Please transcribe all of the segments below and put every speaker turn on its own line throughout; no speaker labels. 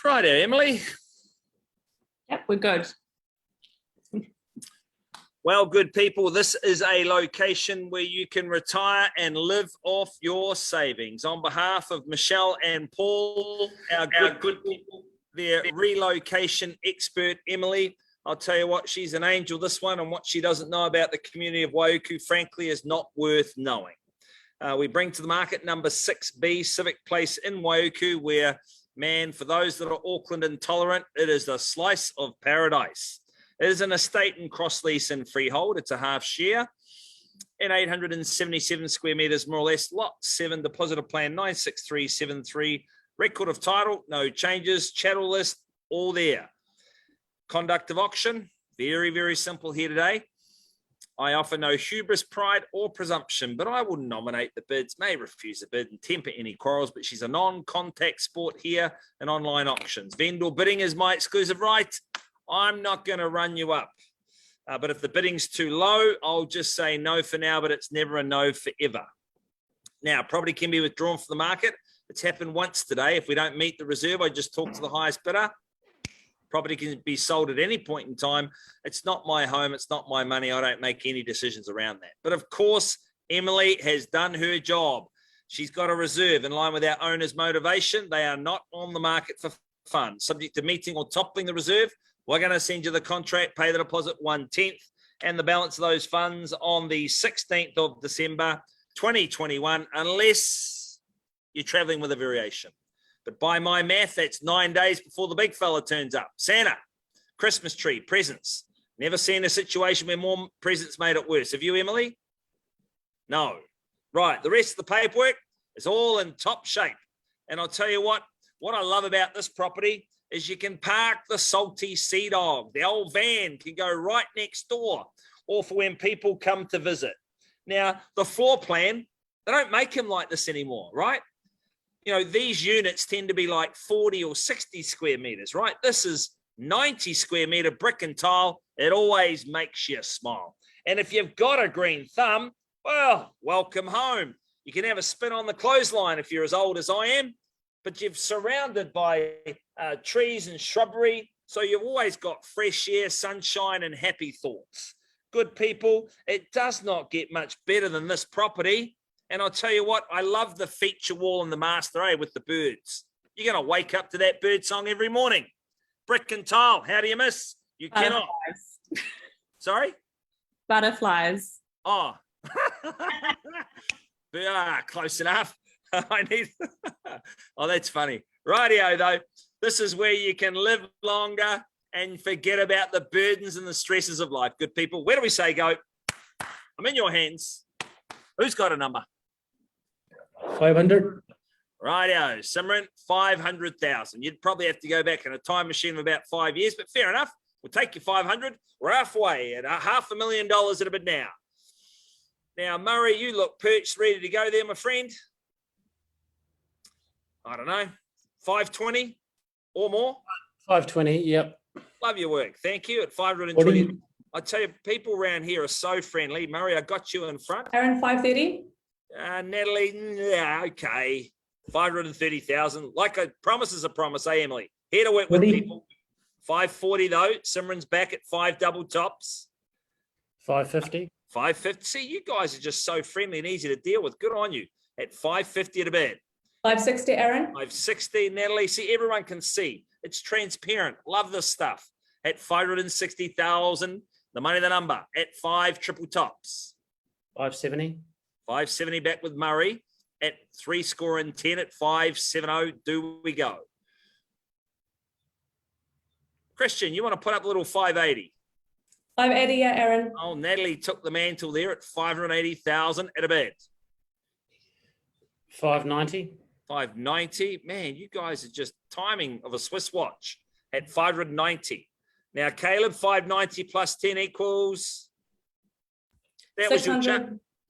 Righto, Emily.
Yep, we're good.
Well, good people, this is a location where you can retire and live off your savings. On behalf of Michelle and Paul, our good people, their relocation expert, Emily, I'll tell you what, she's an angel, this one, and what she doesn't know about the community of Waiuku, frankly, is not worth knowing. We bring to the market number 6B, Civic Place in Waiuku, where, man, for those that are Auckland intolerant, it is a slice of paradise. It is an estate in cross lease and freehold. It's a half share in 877 square metres, more or less. Lot 7, deposit of plan 96373. Record of title, no changes. Chattel list, all there. Conduct of auction, very, very simple here today. I offer no hubris, pride, or presumption, but I will nominate the bids, may refuse a bid, and temper any quarrels, but she's a non-contact sport here in online auctions. Vendor bidding is my exclusive right. I'm not going to run you up. But if the bidding's too low, I'll just say no for now, but it's never a no forever. Now, property can be withdrawn from the market. It's happened once today. If we don't meet the reserve, I just talk to the highest bidder. Property can be sold at any point in time. It's not my home. It's not my money. I don't make any decisions around that. But of course, Emily has done her job. She's got a reserve in line with our owner's motivation. They are not on the market for fun. Subject to meeting or toppling the reserve, we're going to send you the contract, pay the deposit 1/10, and the balance of those funds on the 16th of December, 2021, unless you're traveling with a variation. But by my math, that's 9 days before the big fella turns up. Santa, Christmas tree, presents. Never seen a situation where more presents made it worse. Have you, Emily? No. Right, the rest of the paperwork is all in top shape. And I'll tell you what I love about this property is you can park the salty sea dog. The old van can go right next door, or for when people come to visit. Now, the floor plan, they don't make them like this anymore, right? You know, these units tend to be like 40 or 60 square meters, right? This is 90 square meter brick and tile. It always makes you smile. And if you've got a green thumb, well, welcome home. You can have a spin on the clothesline if you're as old as I am, but you're surrounded by trees and shrubbery. So you've always got fresh air, sunshine, and happy thoughts. Good people, it does not get much better than this property. And I'll tell you what, I love the feature wall in the master, with the birds. You're going to wake up to that bird song every morning. Brick and tile, how do you miss? You cannot. Sorry?
Butterflies.
Oh. Close enough. I need. Oh, that's funny. Rightio, though. This is where you can live longer and forget about the burdens and the stresses of life. Good people, where do we say go? I'm in your hands. Who's got a number?
500.
Rightio, Simran, 500,000. You'd probably have to go back in a time machine of about 5 years, but fair enough. We'll take you 500. We're halfway at $500,000 at a bid now. Now, Murray, you look perched, ready to go there, my friend. I don't know, 520 or more?
520, yep.
Love your work. Thank you. At 520. I tell you, people around here are so friendly. Murray, I got you in front.
Aaron, 530.
Natalie, yeah, okay. 530,000. Like a promise is a promise, Emily? Here to work with people. 540 though. Simran's back at 5 double tops.
550.
550. See, you guys are just so friendly and easy to deal with. Good on you. At 550 at a bid.
560, Aaron.
560, Natalie. See, everyone can see. It's transparent. Love this stuff. At 560,000, the money, the number. At 5 triple tops.
570.
570 back with Murray. At 3 score and 10 at 570. Do we go? Christian, you want to put up a little 580?
580, yeah, Aaron.
Oh, Natalie took the mantle there at 580,000 at a bid.
590.
590. Man, you guys are just timing of a Swiss watch at 590. Now, Caleb, 590 plus 10 equals. That 600. Was your chuck,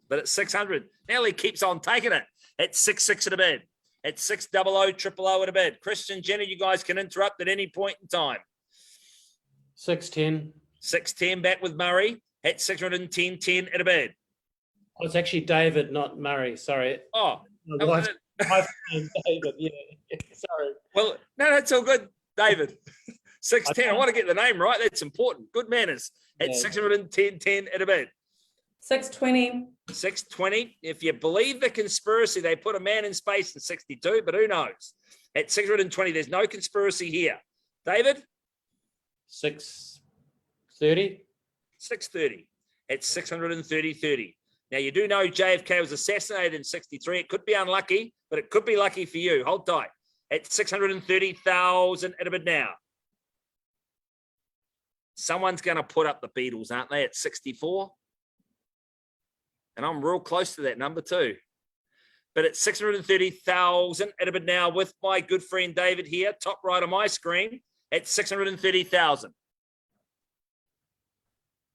but at 600. Nelly keeps on taking it at 6.6 at a bid. At 600 000 at a bid. Christian, Jenny, you guys can interrupt at any point in time.
610.
610 back with Murray at 610.10 at a bid.
Oh, it's actually David, not Murray. Sorry.
Oh,
David. Yeah. Sorry.
Well, no, it's all good. David. 610. I want to get the name right. That's important. Good manners. At
Yeah.
610 at a bid.
620.
620. If you believe the conspiracy, they put a man in space in 62, but who knows? At 620, there's no conspiracy here. David?
630.
630. At 630.30. Now, you do know JFK was assassinated in 63. It could be unlucky, but it could be lucky for you. Hold tight. At 630,000 at a bid now. Someone's going to put up the Beatles, aren't they, at 64? And I'm real close to that number too. But at 630,000 at a bid now with my good friend David here, top right on my screen, at 630,000.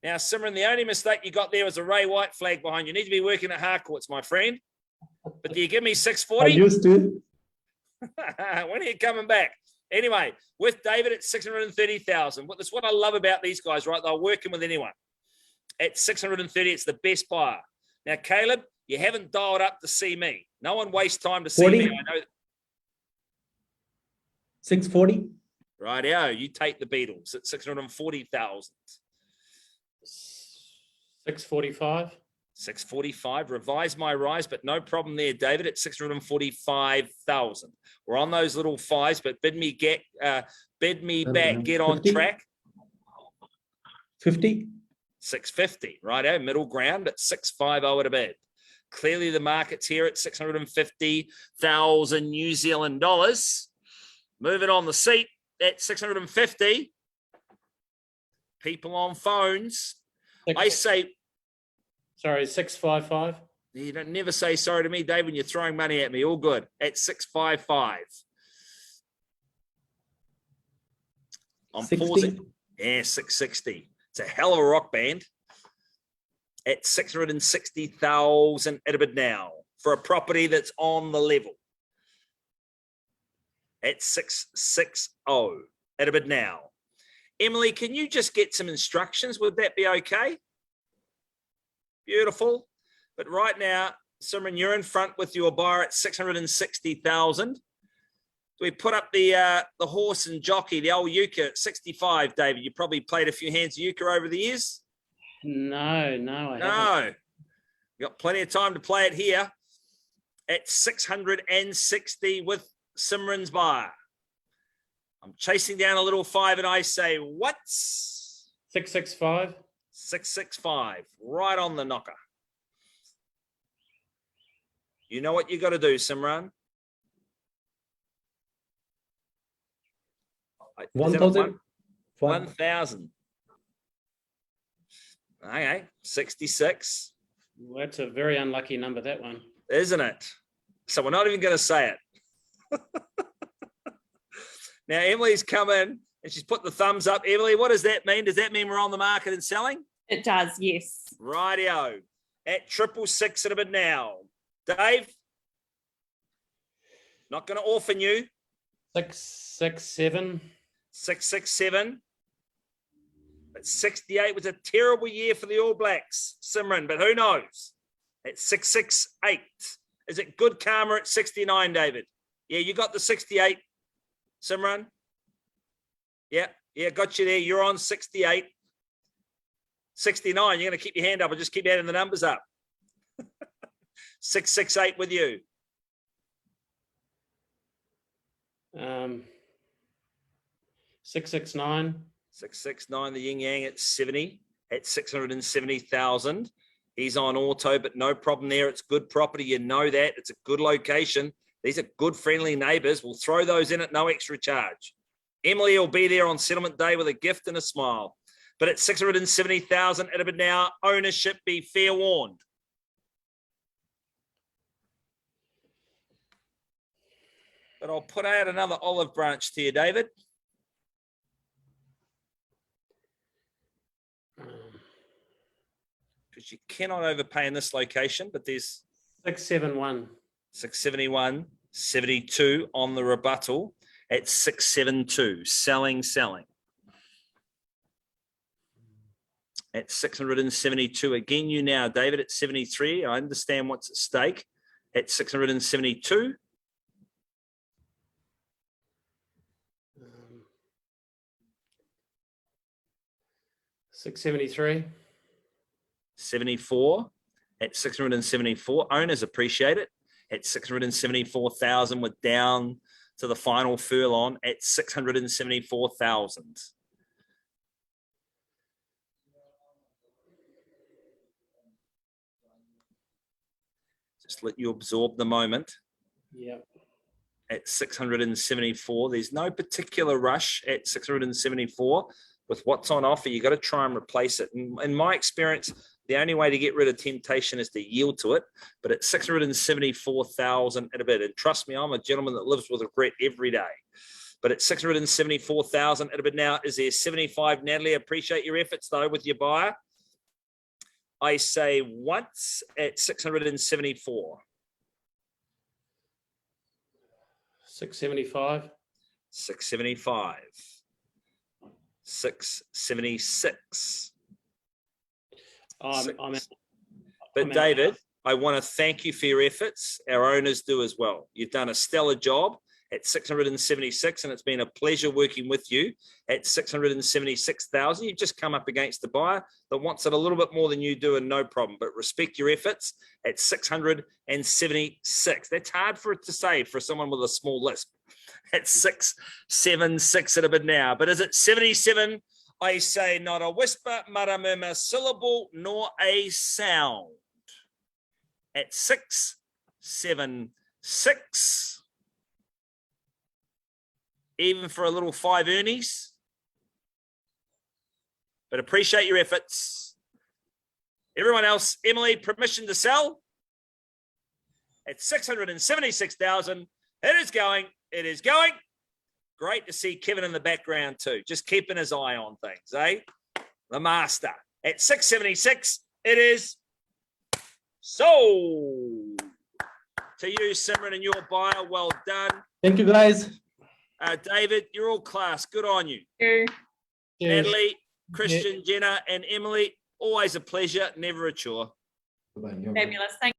Now, Simran, the only mistake you got there was a Ray White flag behind you. You need to be working at Harcourts, my friend. But do you give me 640?
I used to.
When are you coming back? Anyway, with David at 630,000. That's what I love about these guys, right? They're working with anyone. At 630, it's the best buyer. Now, Caleb, you haven't dialed up to see me. No one wastes time to see
40?
me. I know.
640.
Rightio, you take the Beatles at 640,000.
645.
645. Revise my rise, but no problem there, David, at 645,000. We're on those little fives, but bid me back, get on
50?
track.
50.
650, righto, middle ground at 650 at a bid. Clearly, the market's here at 650,000 New Zealand dollars. Moving on the seat at 650. People on phones. I say,
Sorry, 655.
you don't never say sorry to me, Dave, when you're throwing money at me. All good. At 655. I'm
60.
pausing. Yeah, 660. It's a hell of a rock band. At 660,000 at a bid now for a property that's on the level. At 660 at a bid now. Emily, can you just get some instructions? Would that be okay? Beautiful. But right now, Simran, you're in front with your buyer at 660,000. Do we put up the horse and jockey, the old euchre at 65, David? You probably played a few hands of euchre over the years.
No, I haven't.
No. You got plenty of time to play it here at 660 with Simran's buyer. I'm chasing down a little five and I say, what's
665.
665, right on the knocker. You know what you got to do, Simran?
1,000.
1,000. Okay, 66.
Well, that's a very unlucky number, that one.
Isn't it? So we're not even going to say it. Now, Emily's come in and she's put the thumbs up. Emily, what does that mean? Does that mean we're on the market and selling?
It does, yes.
Rightio. At 666 at a bid now. Dave? Not going to orphan you.
667.
667. But 68 was a terrible year for the All Blacks, Simran, but who knows? At 668. Is it good karma at 69, David? Yeah, you got the 68, Simran? Yeah, got you there. You're on 68. 69, you're going to keep your hand up or just keep adding the numbers up. 668 with you.
669.
669, the yin yang at 70, at 670,000. He's on auto, but no problem there. It's good property. You know that. It's a good location. These are good, friendly neighbors. We'll throw those in at no extra charge. Emily will be there on settlement day with a gift and a smile. But at 670,000 at a bid now, ownership, be fair warned. But I'll put out another olive branch to you, David. Because you cannot overpay in this location, but there's
671.
671, 72 on the rebuttal at 672, selling. At 672, again, you now, David, at 73. I understand what's at stake. At 672.
673.
74 at 674. Owners appreciate it. At 674,000, we're down to the final furlong at 674,000. Just let you absorb the moment.
Yep.
At 674, there's no particular rush at 674 with what's on offer. You got to try and replace it. In my experience, the only way to get rid of temptation is to yield to it. But at 674,000 at a bit, and trust me, I'm a gentleman that lives with regret every day. But at 674,000 at a bit now, is there 75? Natalie, appreciate your efforts though with your buyer. I say once at 674.
675.
675. 676.
I'm
But
out.
David, I want to thank you for your efforts. Our owners do as well. You've done a stellar job at 676, and it's been a pleasure working with you at 676,000. You've just come up against the buyer that wants it a little bit more than you do, and no problem. But respect your efforts at 676. That's hard for it to say for someone with a small lisp. At 676 at a bit now. But is it 77? I say not a whisper, mutter, murmur, syllable, nor a sound. At 676. Even for a little 5 earnies. But appreciate your efforts. Everyone else, Emily, permission to sell? At 676,000. It is going. It is going. Great to see Kevin in the background too. Just keeping his eye on things, eh? The master. At 676, it is sold. To you, Simran, and your buyer. Well done.
Thank you, guys.
David, you're all class. Good on you.
Thank you.
Natalie, Christian, Jenna, and Emily, always a pleasure, never a chore.
Fabulous. Thank